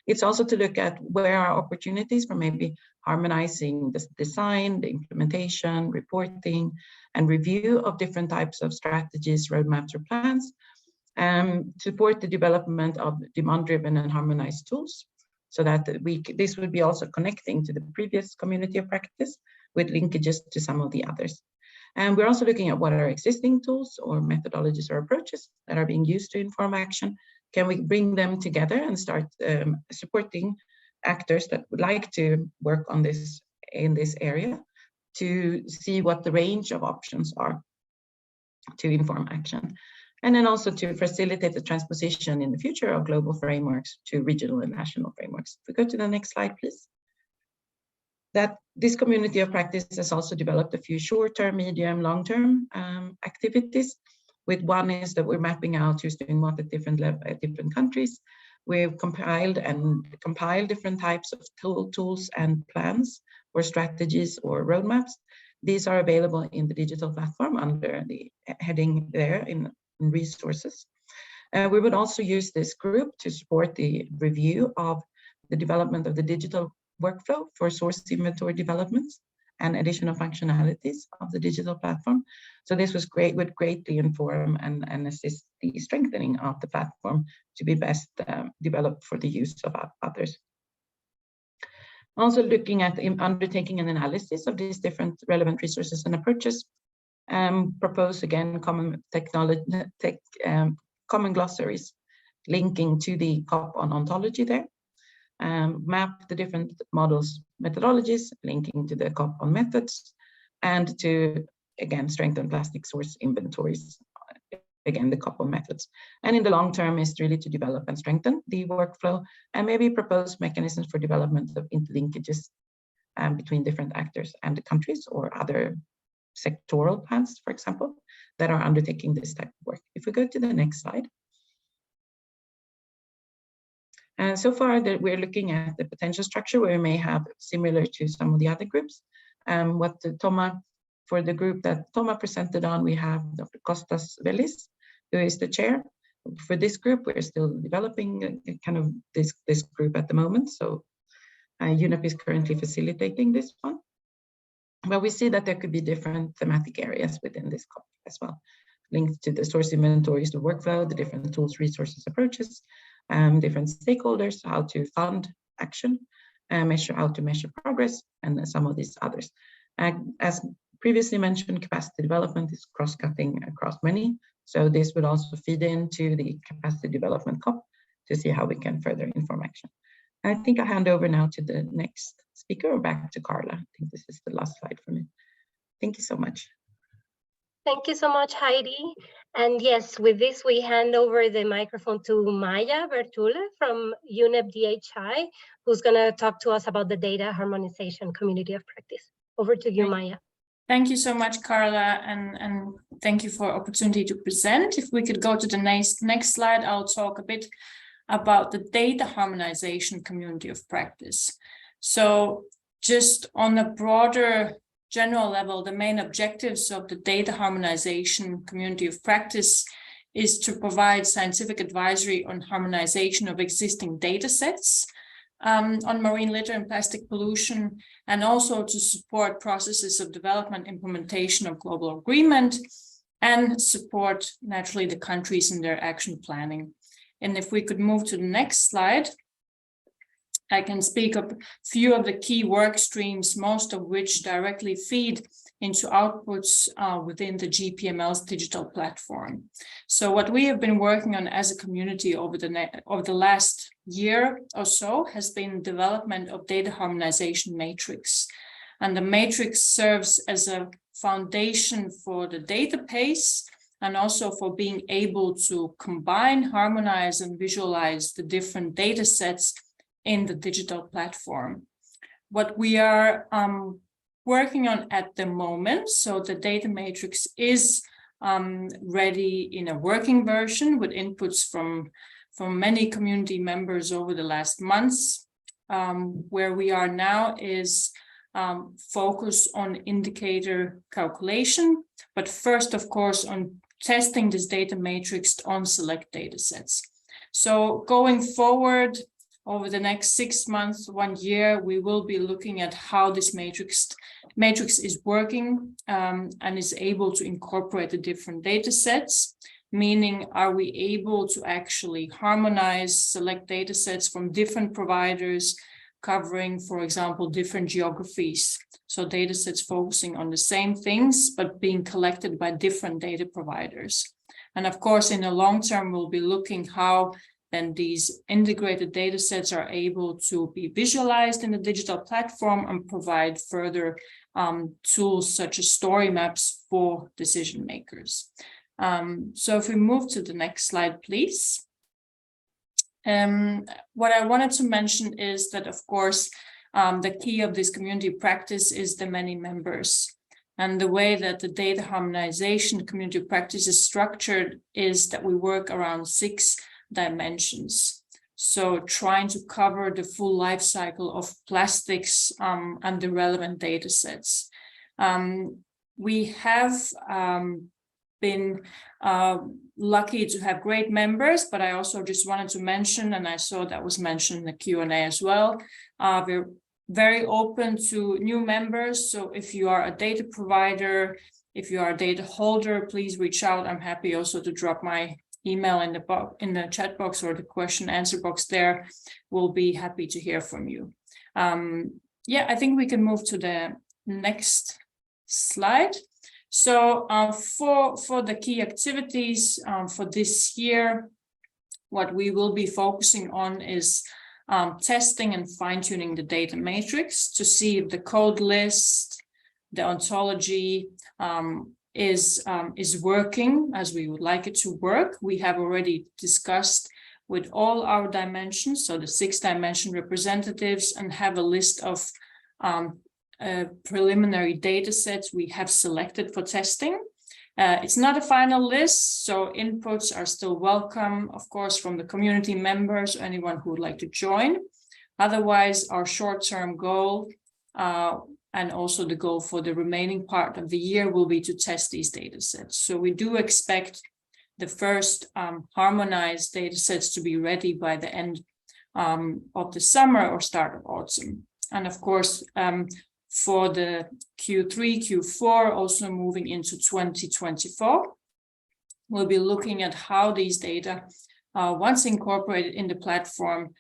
It's also to look at where are opportunities for maybe harmonizing the design, the implementation, reporting, and review of different types of strategies, roadmaps, or plans, support the development of demand-driven and harmonized tools so that this would be also connecting to the previous community of practice with linkages to some of the others. And we're also looking at what are existing tools or methodologies or approaches that are being used to inform action. Can we bring them together and start supporting actors that would like to work on this in this area to see what the range of options are to inform action, and then also to facilitate the transposition in the future of global frameworks to regional and national frameworks. If we go to the next slide, please. That this community of practice has also developed a few short-term, medium, long-term activities. With one is that we're mapping out who's doing what at different countries. We've compiled different types of tools and plans or strategies or roadmaps. These are available in the digital platform under the heading there in resources. We would also use this group to support the review of the development of the digital workflow for source inventory developments and additional functionalities of the digital platform. So this would greatly inform and assist the strengthening of the platform to be best developed for the use of others. Also looking at undertaking an analysis of these different relevant resources and approaches, propose again common common glossaries linking to the COP on ontology there. Map the different models, methodologies, linking to the COP on methods, and to, again, strengthen plastic source inventories, again, the COP on methods. And in the long term is really to develop and strengthen the workflow and maybe propose mechanisms for development of interlinkages between different actors and the countries or other sectoral plans, for example, that are undertaking this type of work. If we go to the next slide. And so far that we're looking at the potential structure where we may have similar to some of the other groups. For the group that Toma presented on, we have Dr. Kostas Velis, who is the chair. For this group, we're still developing kind of this group at the moment. So UNEP is currently facilitating this one. But we see that there could be different thematic areas within this COP as well, linked to the source inventories, the workflow, the different tools, resources, approaches, different stakeholders, how to fund action, how to measure progress, and some of these others. As previously mentioned, capacity development is cross-cutting across many. So this would also feed into the capacity development COP to see how we can further inform action. I think I hand over now to the next speaker, or back to Carla. I think this is the last slide for me. Thank you so much. Thank you so much, Heidi. And yes, with this, we hand over the microphone to Maya Bertule from UNEP DHI, who's going to talk to us about the data harmonization community of practice. Over to you, Maya. Thank you so much, Carla, and thank you for the opportunity to present. If we could go to the next slide, I'll talk a bit about the data harmonization community of practice. So just on a broader general level, the main objectives of the data harmonization community of practice is to provide scientific advisory on harmonization of existing data sets on marine litter and plastic pollution, and also to support processes of development, implementation of global agreement, and support naturally the countries in their action planning. And if we could move to the next slide, I can speak of a few of the key work streams, most of which directly feed into outputs within the GPML's digital platform. So what we have been working on as a community over the last year or so has been development of data harmonization matrix. And the matrix serves as a foundation for the database and also for being able to combine, harmonize, and visualize the different data sets in the digital platform. What we are working on at the moment, so the data matrix is ready in a working version with inputs from many community members over the last months. Where we are now is focus on indicator calculation, but first, of course, on testing this data matrix on select data sets. So going forward, over the next 6 months, 1 year, we will be looking at how this matrix is working and is able to incorporate the different data sets. meaning are we able to actually harmonize select data sets from different providers covering, for example, different geographies. So data sets focusing on the same things, but being collected by different data providers. And of course, in the long term, we'll be looking how then these integrated data sets are able to be visualized in the digital platform and provide further tools such as story maps for decision makers. So if we move to the next slide, please. What I wanted to mention is that, of course, the key of this community practice is the many members. And the way that the data harmonization community practice is structured is that we work around 6 dimensions. So trying to cover the full life cycle of plastics and the relevant data sets. We have been lucky to have great members, but I also just wanted to mention, and I saw that was mentioned in the Q&A as well, we're very open to new members. So if you are a data provider, if you are a data holder, please reach out. I'm happy also to drop my email in the chat box or the question answer box there. We'll be happy to hear from you. Yeah, I think we can move to the next slide. So for the key activities for this year, what we will be focusing on is testing and fine-tuning the data matrix to see if the code list, the ontology is working as we would like it to work. We have already discussed with all our dimensions, so the 6 dimension representatives, and have a list of preliminary data sets we have selected for testing. It's not a final list, so inputs are still welcome, of course, from the community members or anyone who would like to join. Otherwise, our short-term goal and also the goal for the remaining part of the year will be to test these data sets. So we do expect the first harmonized data sets to be ready by the end of the summer or start of autumn. And of course, for the Q3, Q4, also moving into 2024, we'll be looking at how these data, once incorporated in the platform,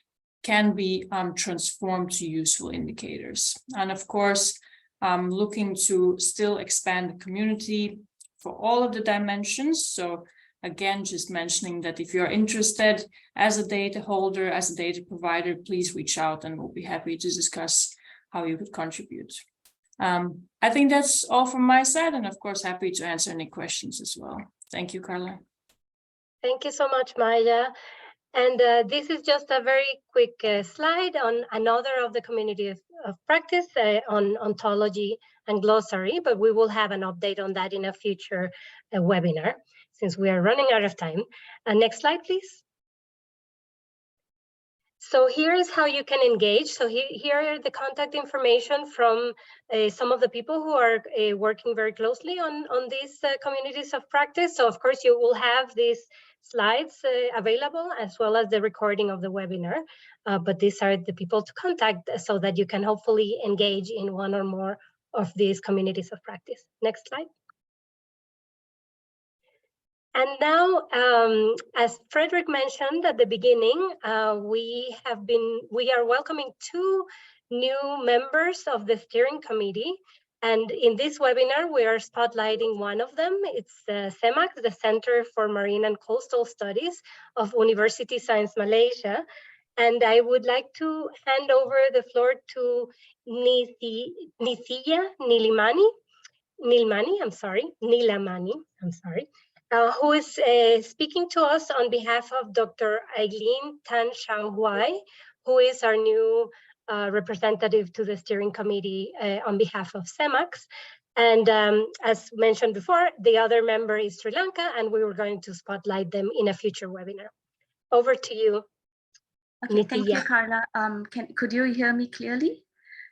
can be transformed to useful indicators. And of course, looking to still expand the community for all of the dimensions. So again, just mentioning that if you're interested as a data holder, as a data provider, please reach out and we'll be happy to discuss how you could contribute. I think that's all from my side, and of course, happy to answer any questions as well. Thank you, Carla. Thank you so much, Maya. And this is just a very quick slide on another of the community of practice on ontology and glossary, but we will have an update on that in a future webinar since we are running out of time. Next slide, please. So here is how you can engage. So here are the contact information from some of the people who are working very closely on these communities of practice. So of course you will have these slides available as well as the recording of the webinar. But these are the people to contact so that you can hopefully engage in one or more of these communities of practice. Next slide. And now, as Frederick mentioned at the beginning, we are welcoming 2 new members of the steering committee. And in this webinar, we are spotlighting one of them. It's CEMAC, the Center for Marine and Coastal Studies of University Science Malaysia. And I would like to hand over the floor to Nilamani, who is speaking to us on behalf of Dr. Eileen Tan Shao Huai, who is our new representative to the steering committee on behalf of CEMAX. And as mentioned before, the other member is Sri Lanka, and we were going to spotlight them in a future webinar. Over to you. Okay, thank you, Carla. Could you hear me clearly?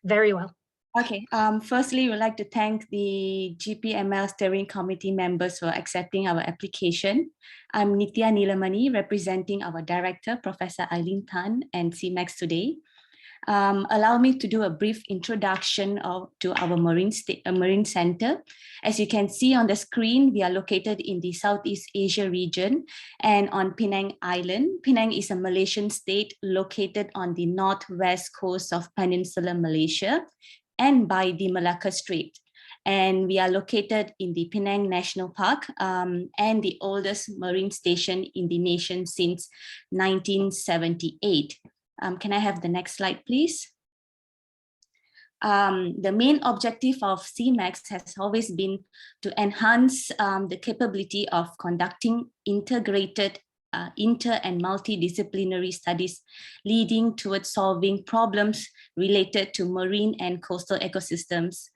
Very well. Okay, firstly, we'd like to thank the GPML steering committee members for accepting our application. I'm Nitya Nilamani, representing our director, Professor Eileen Tan and CMAX today. Allow me to do a brief introduction to our Marine Center. As you can see on the screen, we are located in the Southeast Asia region and on Penang Island. Penang is a Malaysian state located on the northwest coast of Peninsular Malaysia and by the Malacca Strait. And we are located in the Penang National Park and the oldest marine station in the nation since 1978. Can I have the next slide, please? The main objective of CMAX has always been to enhance the capability of conducting integrated inter and multidisciplinary studies leading towards solving problems related to marine and coastal ecosystems.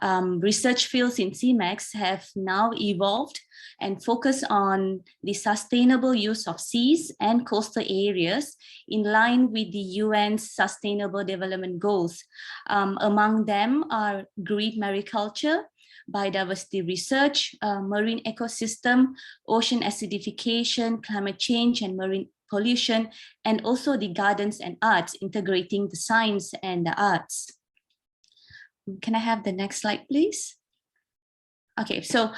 Research fields in CMAX have now evolved and focus on the sustainable use of seas and coastal areas in line with the UN's Sustainable Development Goals. Among them are green mariculture, biodiversity research, marine ecosystem, ocean acidification, climate change and marine pollution, and also the gardens and arts, integrating the science and the arts. Can I have the next slide, please? Okay, so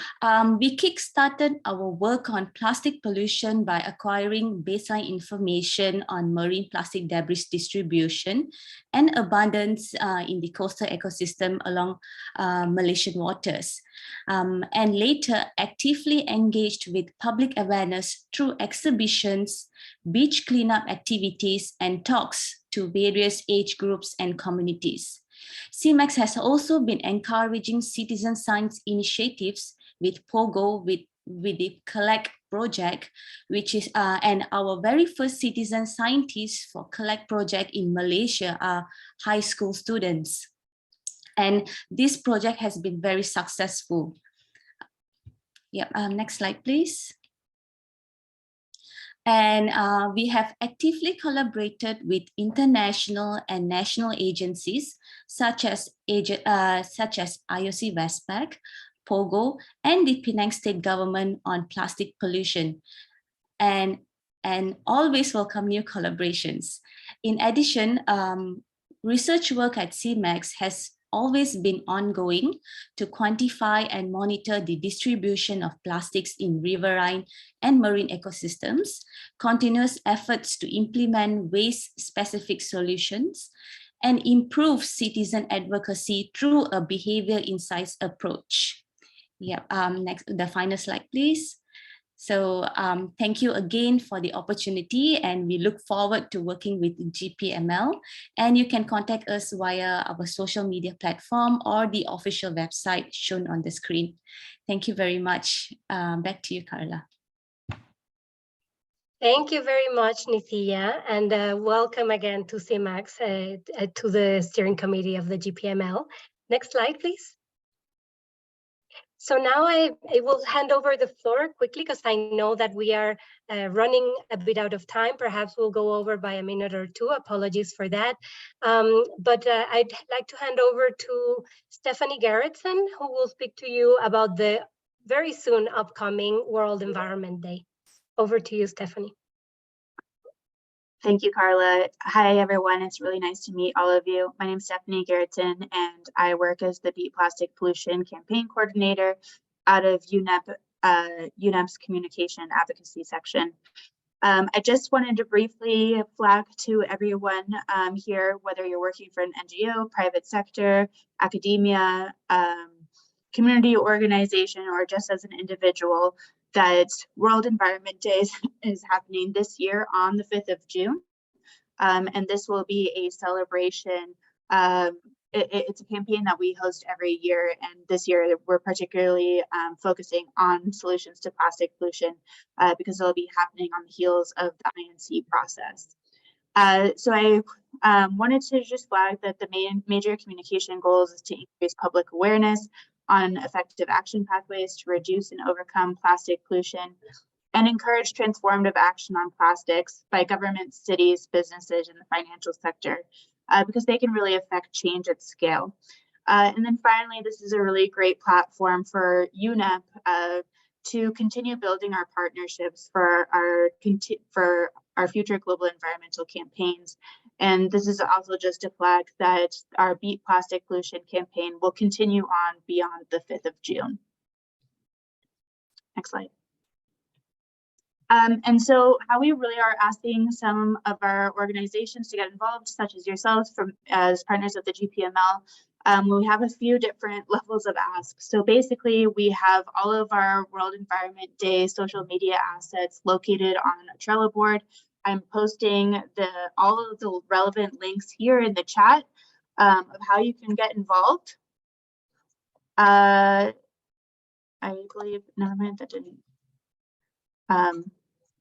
we kickstarted our work on plastic pollution by acquiring baseline information on marine plastic debris distribution and abundance in the coastal ecosystem along Malaysian waters. And later actively engaged with public awareness through exhibitions, beach cleanup activities, and talks to various age groups and communities. CMAX has also been encouraging citizen science initiatives with POGO, with the Collect project, which is, and our very first citizen scientists for Collect project in Malaysia are high school students. And this project has been very successful. Yeah, next slide, please. And we have actively collaborated with international and national agencies such as IOC Westpac, POGO, and the Penang State Government on plastic pollution, and always welcome new collaborations. In addition, research work at CMAX has always been ongoing to quantify and monitor the distribution of plastics in riverine and marine ecosystems, continuous efforts to implement waste-specific solutions, and improve citizen advocacy through a behavior insights approach. Yeah, next, the final slide, please. So thank you again for the opportunity, and we look forward to working with GPML. And you can contact us via our social media platform or the official website shown on the screen. Thank you very much. Back to you, Carla. Thank you very much, Nithya, and welcome again to CMAX, to the steering committee of the GPML. Next slide, please. So now I will hand over the floor quickly because I know that we are running a bit out of time. Perhaps we'll go over by a minute or two. Apologies for that. But I'd like to hand over to Stephanie Gerritsen, who will speak to you about the very soon upcoming World Environment Day. Over to you, Stephanie. Thank you, Carla. Hi, everyone. It's really nice to meet all of you. My name is Stephanie Gerritsen, and I work as the Beat Plastic Pollution Campaign Coordinator out of UNEP's Communication Advocacy section. I just wanted to briefly flag to everyone here, whether you're working for an NGO, private sector, academia, community organization, or just as an individual, that World Environment Day is happening this year on the 5th of June. And this will be a celebration. It's a campaign that we host every year. And this year, we're particularly focusing on solutions to plastic pollution because it'll be happening on the heels of the INC process. So I wanted to just flag that the major communication goals is to increase public awareness on effective action pathways to reduce and overcome plastic pollution, and encourage transformative action on plastics by governments, cities, businesses, and the financial sector, because they can really affect change at scale. And then finally, this is a really great platform for UNEP to continue building our partnerships for our future global environmental campaigns, And this is also just a flag that our Beat Plastic Pollution campaign will continue on beyond the 5th of June. Next slide. And so how we really are asking some of our organizations to get involved, such as yourselves as partners of the GPML, we have a few different levels of asks. So basically, we have all of our World Environment Day social media assets located on a Trello board. I'm posting all of the relevant links here in the chat of how you can get involved. I believe, never mind, that didn't.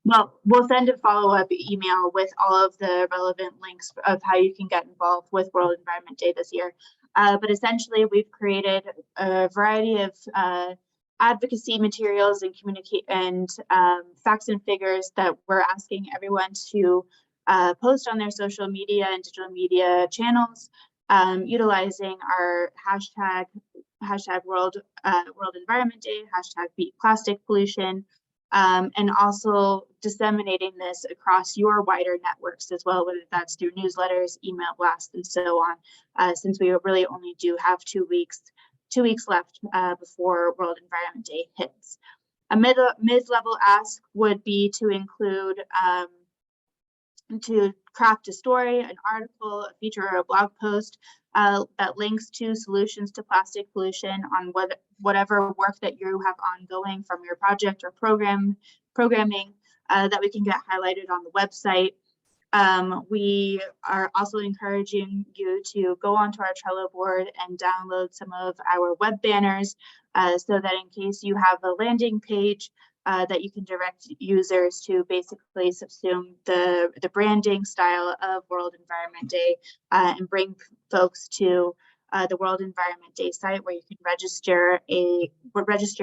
Well, we'll send a follow-up email with all of the relevant links of how you can get involved with World Environment Day this year. But essentially, we've created a variety of advocacy materials and facts and figures that we're asking everyone to post on their social media and digital media channels, utilizing our hashtag World Environment Day, hashtag Beat Plastic Pollution, and also disseminating this across your wider networks as well, whether that's through newsletters, email blasts, and so on, since we really only do have 2 weeks left before World Environment Day hits. A mid-level ask would be to include to craft a story, an article, a feature, or a blog post that links to solutions to plastic pollution on whatever work that you have ongoing from your project or programming that we can get highlighted on the website. We are also encouraging you to go onto our Trello board and download some of our web banners so that in case you have a landing page that you can direct users to basically subsume the branding style of World Environment Day and bring folks to the World Environment Day site where you can register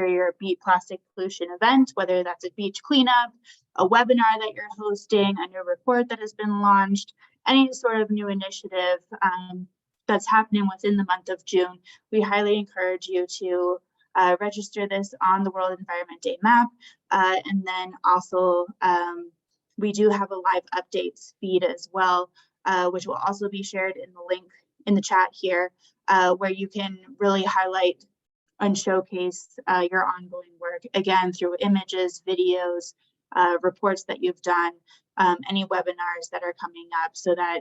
your Beat Plastic Pollution event, whether that's a beach cleanup, a webinar that you're hosting, a new report that has been launched, any sort of new initiative that's happening within the month of June. We highly encourage you to register this on the World Environment Day map. And then also we do have a live updates feed as well, which will also be shared in the link in the chat here, where you can really highlight and showcase your ongoing work, again, through images, videos, reports that you've done, any webinars that are coming up, so that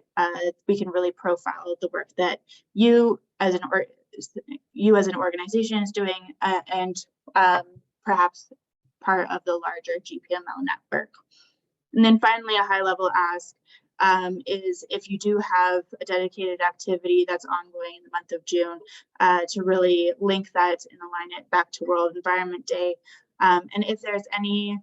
we can really profile the work that you as an organization is doing, and perhaps part of the larger GPML network. And then finally, a high level ask is if you do have a dedicated activity that's ongoing in the month of June, to really link that and align it back to World Environment Day. And if there's any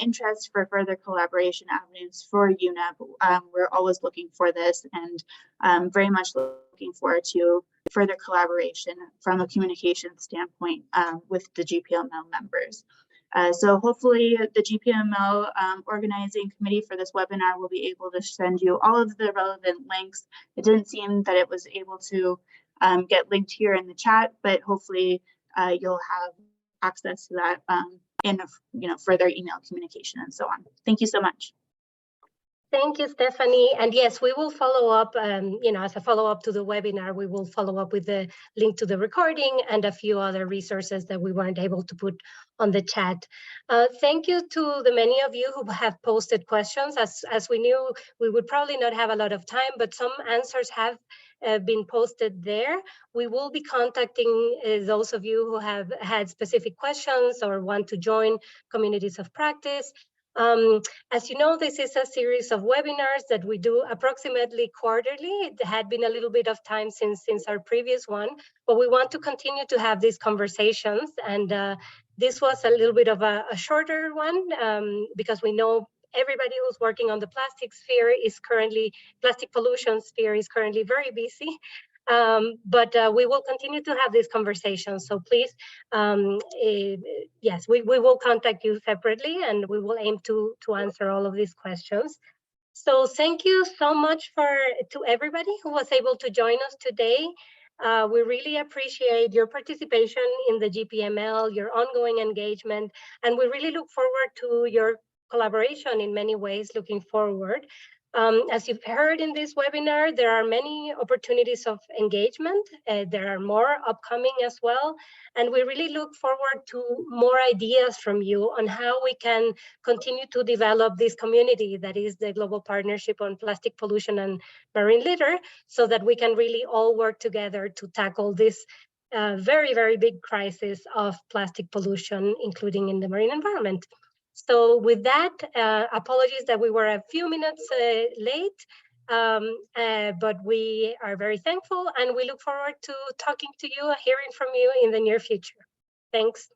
interest for further collaboration avenues for UNEP, we're always looking for this, and very much looking forward to further collaboration from a communication standpoint with the GPML members. So hopefully the GPML organizing committee for this webinar will be able to send you all of the relevant links. It didn't seem that it was able to get linked here in the chat, but hopefully you'll have access to that in further email communication and so on. Thank you so much. Thank you, Stephanie. And yes, we will follow up, as a follow-up to the webinar, we will follow up with the link to the recording and a few other resources that we weren't able to put on the chat. Thank you to the many of you who have posted questions. As we knew, we would probably not have a lot of time, but some answers have been posted there. We will be contacting those of you who have had specific questions or want to join communities of practice. As you know, this is a series of webinars that we do approximately quarterly. It had been a little bit of time since our previous one, but we want to continue to have these conversations. And this was a little bit of a shorter one because we know everybody who's working on the plastic pollution sphere is currently very busy. But we will continue to have these conversations. So please, yes, we will contact you separately, and we will aim to answer all of these questions. So thank you so much to everybody who was able to join us today. We really appreciate your participation in the GPML, your ongoing engagement, and we really look forward to your collaboration in many ways looking forward. As you've heard in this webinar, there are many opportunities of engagement. There are more upcoming as well. And we really look forward to more ideas from you on how we can continue to develop this community that is the Global Partnership on Plastic Pollution and Marine Litter, so that we can really all work together to tackle this very, very big crisis of plastic pollution, including in the marine environment. So with that, apologies that we were a few minutes late, but we are very thankful and we look forward to talking to you, hearing from you in the near future. Thanks.